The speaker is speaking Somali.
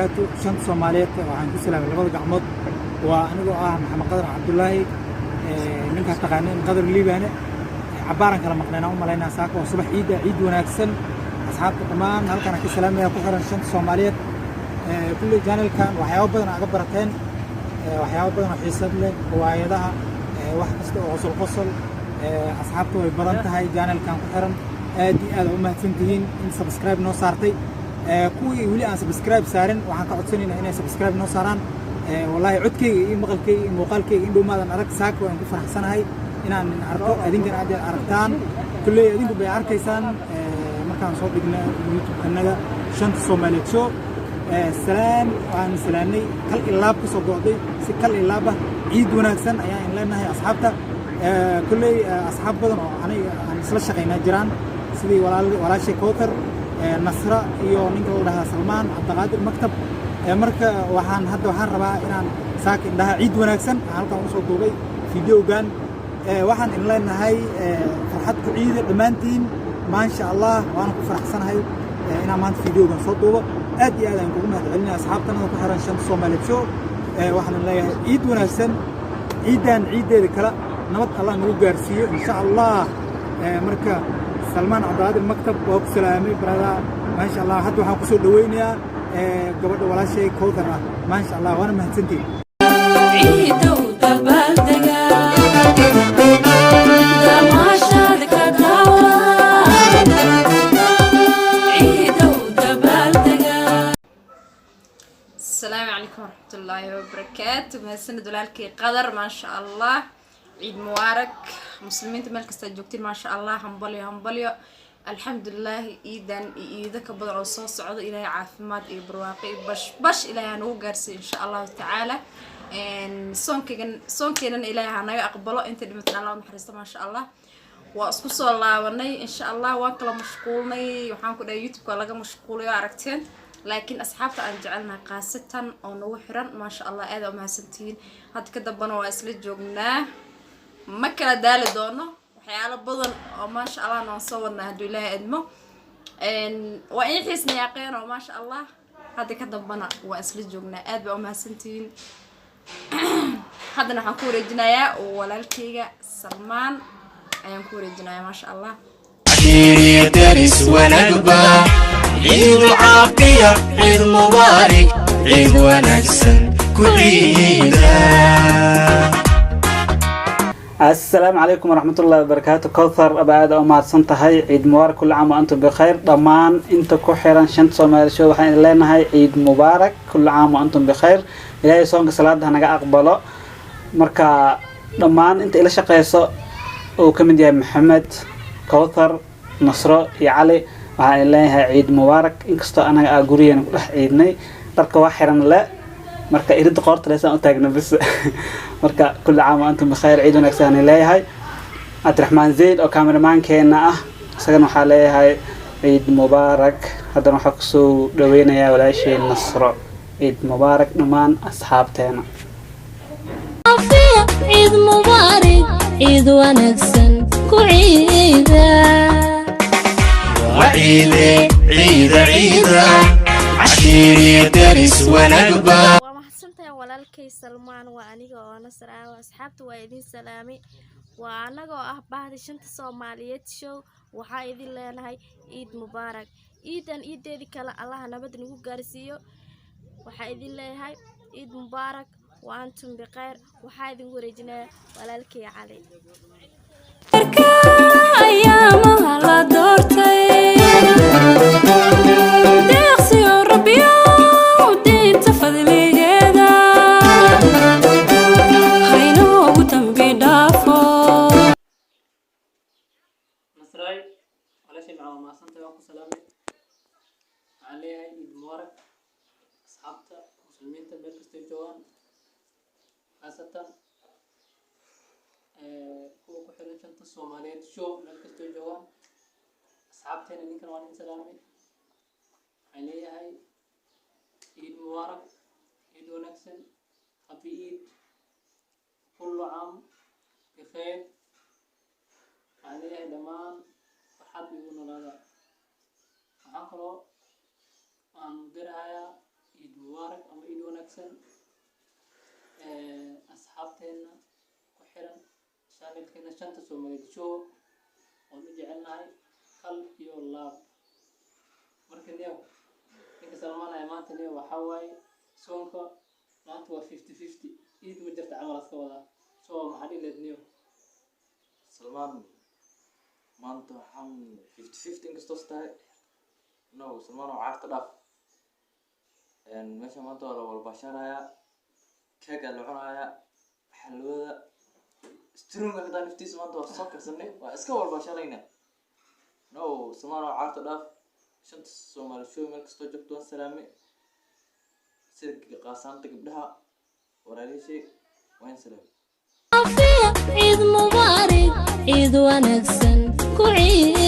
وبركاته شنط صوماليات وعن كسلام لبض قعمود وأنا محمد قدر عبد الله منك تقانين قدر الليباني عبارة كلام مقنعنا وملاينا ساكو وصبح عيد وناكسن أصحاب تمام هل كان كسلام يا كفر شنط صوماليات كل جانل كان وحياة بدنا عبرتين وحياة بدنا حساب له وعيدها واحد وصل قصل أصحابته بدنت هاي جانل كان كفرن دي أمة سنتين إن سبسكرايب نو صارتي كوي ولي أنا سبسكرايب سارن وحنا كعدسني إن سبسكرايب نو صاران والله عدكي مقالكي إن دوما أنا أرك ساك وإن كفر حسن هاي إن أنا أركو أدين كان عادي أركتان كل أدين بيعرك إنسان مكان صوت بجنا يوتيوب كنا شنط صومالي شو السلام وعن سلامي كل اللاب كسب قاضي سكال اللابة عيد وناكسن يعني لنا هي أصحابته كل أصحاب بدن أنا سلش شقينا جيران سيدي ولا شيء كوثر نصرة iyo ninka uu dhahaa Salmaan Cabdiqaadir maktab marka waxaan rabaa inaan saak indhaha ciid wanaagsan halkan u soo duubay fiidiyogan waxaan in leenahay farxad ku ciid dhamaantiin ma sha Allah waan ku faraxsanahay inaan maanta fiidiyogan soo duubo aad iyo aad aan ugu mahadcelinahay asxaabtana ku xiran shanta Soomaaliyeed show waxaan leeyahay ciid wanaagsan ciideeda kala nabad Allah nagu gaarsiiyo insha Allah marka سلمان عبد المكتب وسلامي برا ما شاء الله حتى وحنا كسر دوينيا قبل ولا شيء كوثرة ما شاء الله وانا مهتنتي عيد وقبل دقا ما شارك دوا عيد وقبل دقا السلام عليكم ورحمة الله وبركاته من سنة دولارك قدر ما شاء الله عيد مبارك مسلمين تملك استجوبتين ما شاء الله همبليو الحمد لله إيدا كبدر وصوص عضو إلهي عافمات برواقي بش إلهي نو قارسي إن شاء الله تعالى صون كينا إلهي هنايا أقبله أنت اللي مثل الله محرسة ما شاء الله وأسكسوا الله وني إن شاء الله واكلا مشغولني وحانكو دا يوتيوب كلاغا مشغولي وعركتين لكن أصحابتا أن جعلنا قاسة أو نوحرا ما شاء الله آذا وما سنتين هاد كدبنا وأسلت جوغناه ما كلا دال دونه وحياله بدن oo ma sha Allah noo soo wadna haduu Ilaahay idmo waa in xiisna yaqeen oo ma sha Allah hada ka dambana waa isla joognaa aad baa u mahadsantiin hadana waxaan ku wareejinayaa walaalkayga Salmaan ayaan ku wareejinayaa ma sha Allah daris wanagba ciid caafiya ciid mubaarak ciid wanaagsan ku ciida السلام عليكم ورحمة الله وبركاته كوثر أبعاد أمات سنتهاي عيد مبارك كل عام وأنتم بخير ضمان أنت كحيران شنت صومالي شو وحين لنا هاي عيد مبارك كل عام وأنتم بخير إلهي صونك صلاة هنجا أقبله مركا ضمان أنت إلى شقيسة وكمن يا محمد كوثر نصر يا علي وحين لنا عيد مبارك إنكستو أنا أقولين رح عيدني ترك واحد لا marka irid qoorta leesan u taagna bis marka kul caam antum bixayr ciid wanaagsan leeyahay Abdiraxmaan Zayd oo cameraman-keena ah isagana waxa leeyahay ciid mubaarak hadana waxa ku soo dhaweynaya walaashay Nasro ciid mubaarak dhamaan asxaabteena ciid mubaarak ciid wanaagsan ku ciida ciida عشيري دارس ونقبة walaalkay Salmaan waa aniga oo Nasr ah asxaabtu waa idin salaamay waa anaga oo ah baahda shanta Soomaaliyeed show waxa idin leenahay ciid mubaarak ciideedi kala Allah nabad nagu gaarsiiyo waxa idin leeyahay ciid mubaarak wa antum biqayr waxa idin wareejinaa walaalkay Cali ayaamaha la doortay عليها عيد مبارك أصحابته مسلمين تبارك استجوان خاصة هو كحرين شنط الصوماليين شو بارك استجوان أصحابتنا اللي كانوا عليهم سلامي عليها عيد مبارك عيد ونكسن هابي عيد كل عام بخير عليها دمان فرحات بيقولوا هذا عقله أن درها يدوا mubaarak ama ciid wanaagsan asxaabteena ku xiran channelkeena shanta Soomaaliyeed show oo u jecelnahay kal iyo laab marka niyow ninka Salmaan ay maanta niyow waxa waaye soonka maanta waa 50-50 ciid ma jirta camal iska wada soo maxaa dhileed niyow Salmaan maanta waxaan 50-50 inkastoo tahay no Salmaan oo caarta dhaaf meesha maanta waa la walbasharaya keega la cunaya xalwada strunga hadaan naftiisa maanta waa soo karsanay waa iska walbasharayna no Salmaan oo caarta dhaaf shanta Soomaali show meel kastoo joogto waan salaamay sida qaasanta gabdhaha walaalihiisay waan salaamay عيد مبارك عيد ونكسن كعيد